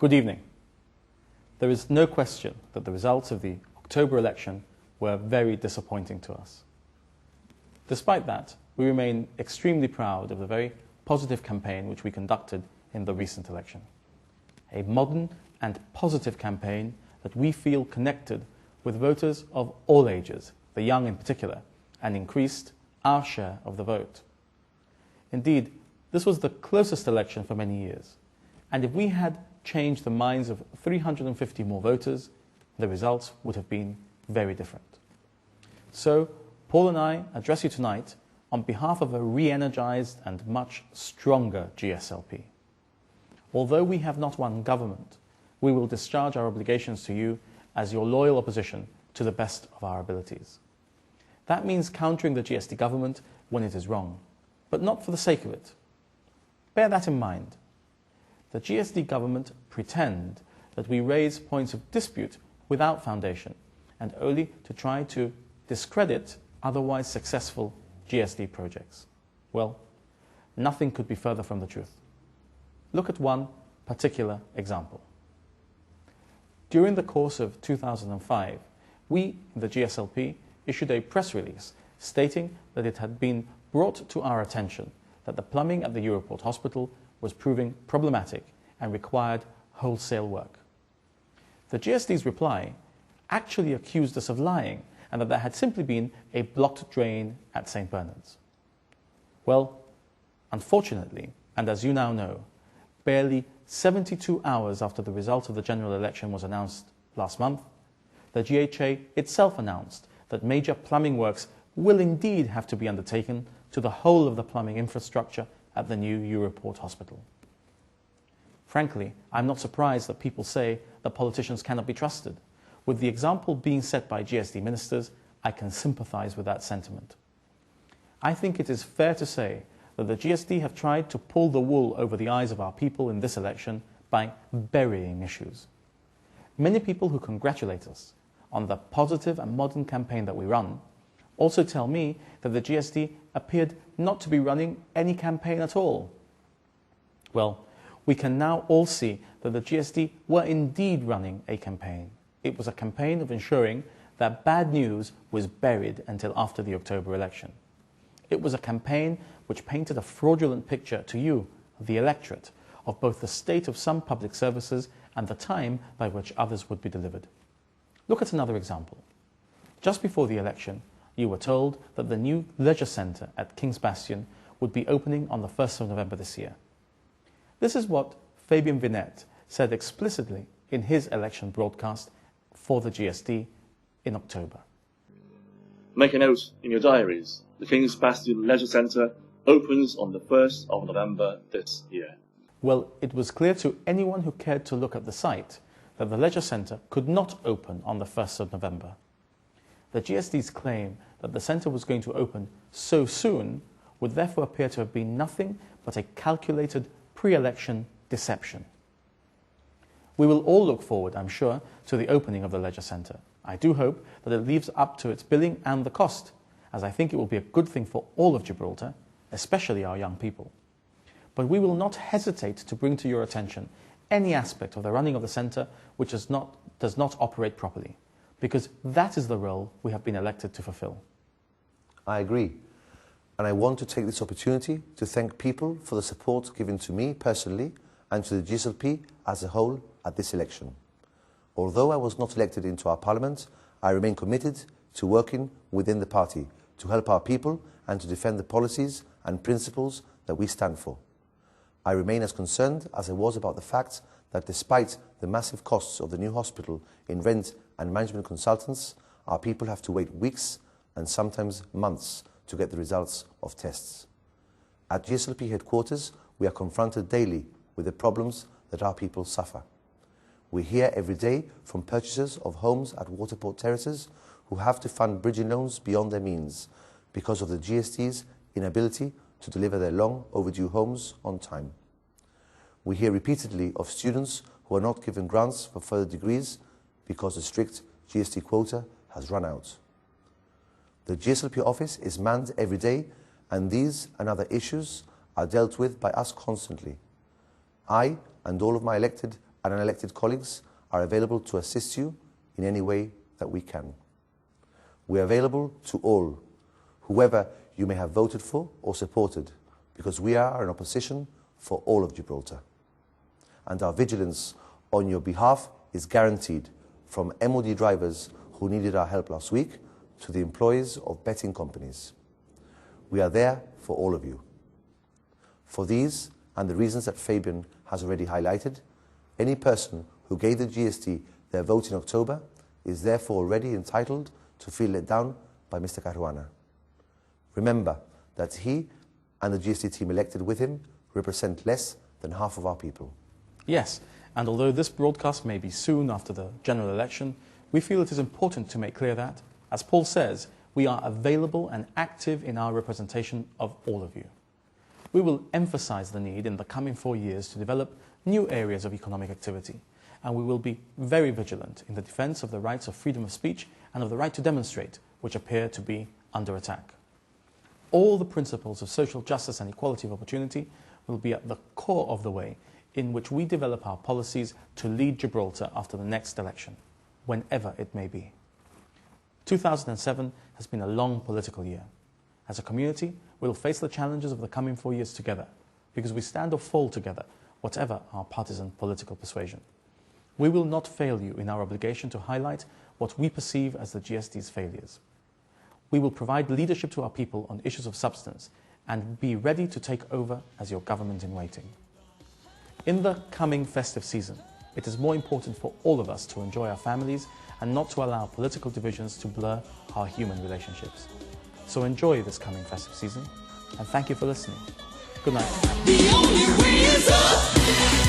Good evening. There is no question that the results of the October election were very disappointing to us. Despite that, we remain extremely proud of the very positive campaign which we conducted in the recent election. A modern and positive campaign that we feel connected with voters of all ages, the young in particular, and increased our share of the vote. Indeed, this was the closest election for many years, and if we had changed the minds of 350 more voters, the results would have been very different. So, Paul and I address you tonight on behalf of a re-energized and much stronger GSLP. Although we have not won government, we will discharge our obligations to you as your loyal opposition to the best of our abilities. That means countering the GSD government when it is wrong, but not for the sake of it. Bear that in mind. The GSD government pretend that we raise points of dispute without foundation and only to try to discredit otherwise successful GSD projects. Well, nothing could be further from the truth. Look at one particular example. During the course of 2005, we, the GSLP, issued a press release stating that it had been brought to our attention that the plumbing at the Europort hospital was proving problematic and required wholesale work. The GSD's reply actually accused us of lying and that there had simply been a blocked drain at St. Bernard's. Well, unfortunately, and as you now know, barely 72 hours after the result of the general election was announced last month, the GHA itself announced that major plumbing works will indeed have to be undertaken to the whole of the plumbing infrastructure at the new Europort hospital. Frankly, I'm not surprised that people say that politicians cannot be trusted. With the example being set by GSD ministers, I can sympathize with that sentiment. I think it is fair to say that the GSD have tried to pull the wool over the eyes of our people in this election by burying issues. Many people who congratulate us on the positive and modern campaign that we run also tell me that the GSD appeared not to be running any campaign at all. Well, we can now all see that the GSD were indeed running a campaign. It was a campaign of ensuring that bad news was buried until after the October election. It was a campaign which painted a fraudulent picture to you, the electorate, of both the state of some public services and the time by which others would be delivered. Look at another example. Just before the election, you were told that the new leisure centre at King's Bastion would be opening on the 1st of November this year. This is what Fabian Picardo said explicitly in his election broadcast for the GSD in October. Make a note in your diaries. The King's Bastion Leisure Centre opens on the 1st of November this year. Well, it was clear to anyone who cared to look at the site that the leisure centre could not open on the 1st of November. The GSD's claim that the centre was going to open so soon would therefore appear to have been nothing but a calculated pre-election deception. We will all look forward, I'm sure, to the opening of the leisure centre. I do hope that it lives up to its billing and the cost, as I think it will be a good thing for all of Gibraltar, especially our young people. But we will not hesitate to bring to your attention any aspect of the running of the centre which does not operate properly, because that is the role we have been elected to fulfil. I agree, and I want to take this opportunity to thank people for the support given to me personally and to the GSLP as a whole at this election. Although I was not elected into our parliament, I remain committed to working within the party to help our people and to defend the policies and principles that we stand for. I remain as concerned as I was about the fact that despite the massive costs of the new hospital in rent and management consultants, our people have to wait weeks and sometimes months to get the results of tests. At GSLP headquarters, we are confronted daily with the problems that our people suffer. We hear every day from purchasers of homes at Waterport Terraces who have to fund bridging loans beyond their means because of the GSD's inability to deliver their long overdue homes on time. We hear repeatedly of students who are not given grants for further degrees because the strict GST quota has run out. The GSLP office is manned every day, and these and other issues are dealt with by us constantly. I and all of my elected and unelected colleagues are available to assist you in any way that we can. We are available to all, whoever you may have voted for or supported, because we are an opposition for all of Gibraltar. And our vigilance on your behalf is guaranteed, from MOD drivers who needed our help last week to the employees of betting companies. We are there for all of you. For these and the reasons that Fabian has already highlighted, any person who gave the GST their vote in October is therefore already entitled to feel let down by Mr. Caruana. Remember that he and the GST team elected with him represent less than half of our people. Yes, and although this broadcast may be soon after the general election, we feel it is important to make clear that, as Paul says, we are available and active in our representation of all of you. We will emphasize the need in the coming 4 years to develop new areas of economic activity, and we will be very vigilant in the defense of the rights of freedom of speech and of the right to demonstrate, which appear to be under attack. All the principles of social justice and equality of opportunity will be at the core of the way in which we develop our policies to lead Gibraltar after the next election, whenever it may be. 2007 has been a long political year. As a community, we will face the challenges of the coming 4 years together, because we stand or fall together, whatever our partisan political persuasion. We will not fail you in our obligation to highlight what we perceive as the GST's failures. We will provide leadership to our people on issues of substance and be ready to take over as your government in waiting. In the coming festive season, it is more important for all of us to enjoy our families and not to allow political divisions to blur our human relationships. So enjoy this coming festive season, and thank you for listening. Good night. The only way is up.